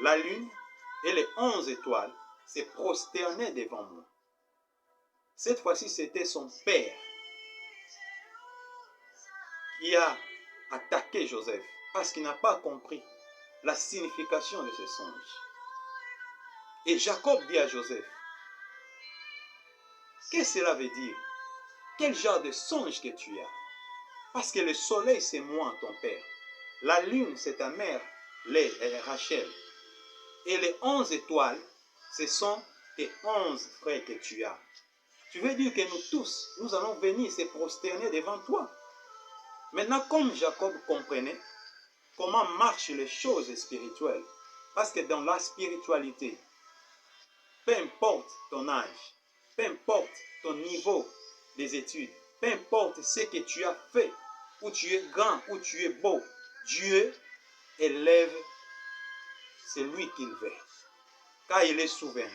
la lune et les 11 étoiles se prosternaient devant moi. Cette fois-ci, c'était son père qui a attaqué Joseph parce qu'il n'a pas compris la signification de ce songe. Et Jacob dit à Joseph, qu'est-ce que cela veut dire? Quel genre de songe que tu as? Parce que le soleil, c'est moi, ton père. La lune, c'est ta mère, Rachel. Et les 11 étoiles, ce sont tes 11 frères que tu as. Tu veux dire que nous tous, nous allons venir se prosterner devant toi. Maintenant, comme Jacob comprenait comment marchent les choses spirituelles, parce que dans la spiritualité, peu importe ton âge, peu importe ton niveau des études, peu importe ce que tu as fait, où tu es grand, où tu es beau, Dieu élève celui qu'il veut, car il est souverain.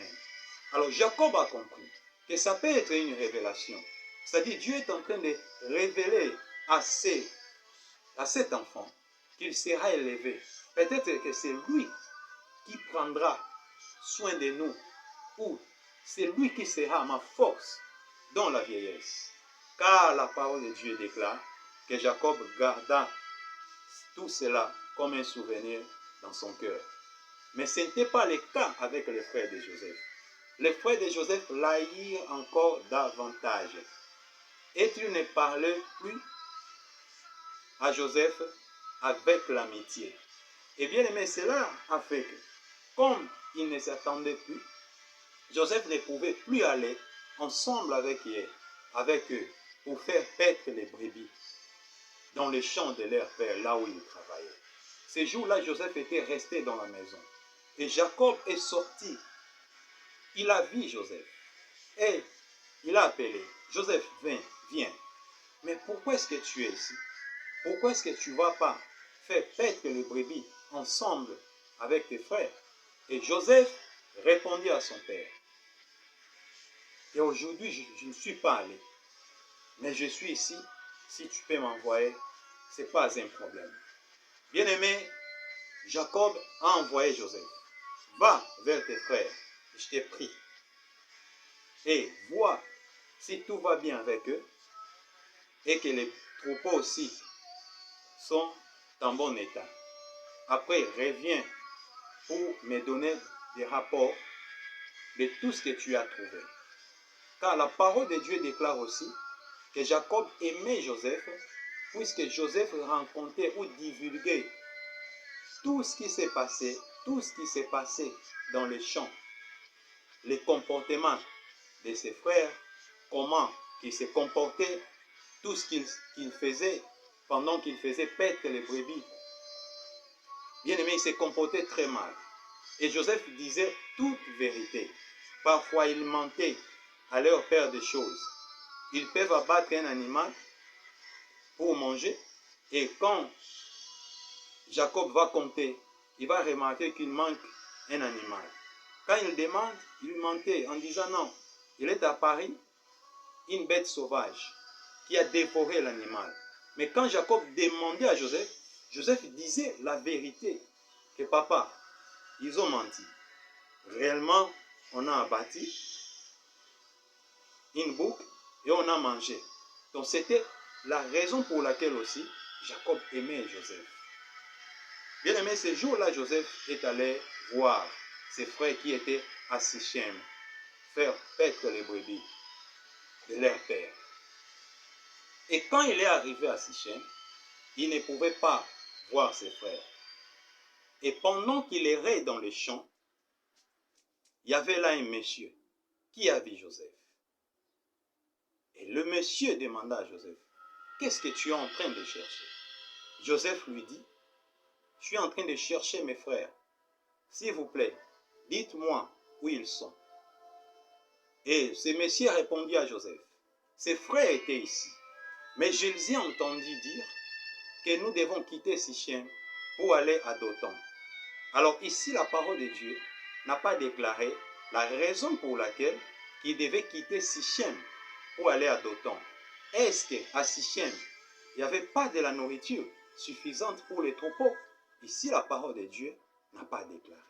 Alors Jacob a compris que ça peut être une révélation. C'est-à-dire Dieu est en train de révéler à cet enfant qu'il sera élevé. Peut-être que c'est lui qui prendra soin de nous, ou c'est lui qui sera ma force dans la vieillesse. Car la parole de Dieu déclare que Jacob garda tout cela comme un souvenir dans son cœur. Mais ce n'était pas le cas avec les frères de Joseph. Les frères de Joseph l'haïrent encore davantage. Et ils ne parlaient plus à Joseph avec l'amitié. Et bien aimé, cela a fait que, comme ils ne s'attendaient plus, Joseph ne pouvait plus aller ensemble avec eux pour faire paître les brebis dans les champs de leur père, là où ils travaillaient. Ces jours-là, Joseph était resté dans la maison. Et Jacob est sorti. Il a vu Joseph. Et il a appelé. Joseph, viens. Mais pourquoi est-ce que tu es ici? Pourquoi est-ce que tu ne vas pas faire paître les brebis ensemble avec tes frères? Et Joseph répondit à son père. Et aujourd'hui, je ne suis pas allé. Mais je suis ici. Si tu peux m'envoyer, ce n'est pas un problème. Bien-aimé, Jacob a envoyé Joseph. Va vers tes frères, je t'ai pris. Et vois si tout va bien avec eux et que les troupeaux aussi sont en bon état. Après, reviens pour me donner des rapports de tout ce que tu as trouvé. Car la parole de Dieu déclare aussi que Jacob aimait Joseph, puisque Joseph rencontrait ou divulguait tout ce qui s'est passé, dans les champs, les comportements de ses frères, comment ils se comportaient, tout ce qu'il faisait pendant qu'il faisait paître les brebis. Bien aimé, il se comportait très mal. Et Joseph disait toute vérité. Parfois, il mentait à leur père des choses. Ils peuvent abattre un animal pour manger. Et quand Jacob va compter, il va remarquer qu'il manque un animal. Quand il demande, il mentait en disant non. Il est apparu une bête sauvage qui a dévoré l'animal. Mais quand Jacob demandait à Joseph, Joseph disait la vérité. Que papa, ils ont menti. Réellement, on a abattu une boucle et on a mangé. Donc c'était la raison pour laquelle aussi Jacob aimait Joseph. Bien aimé, ce jour-là, Joseph est allé voir ses frères qui étaient à Sichem, faire paître les brebis de leur père. Et quand il est arrivé à Sichem, il ne pouvait pas voir ses frères. Et pendant qu'il errait dans les champs, il y avait là un monsieur qui a vu Joseph. Et le monsieur demanda à Joseph, qu'est-ce que tu es en train de chercher? Joseph lui dit, je suis en train de chercher mes frères. S'il vous plaît, dites-moi où ils sont. Et ce monsieur répondit à Joseph, ses frères étaient ici, mais je les ai entendus dire que nous devons quitter Sichem pour aller à Dothan. Alors ici, la parole de Dieu n'a pas déclaré la raison pour laquelle il devait quitter Sichem pour aller à Dothan. Est-ce qu'à Sichem, il n'y avait pas de la nourriture suffisante pour les troupeaux? Ici, la parole de Dieu n'a pas déclaré.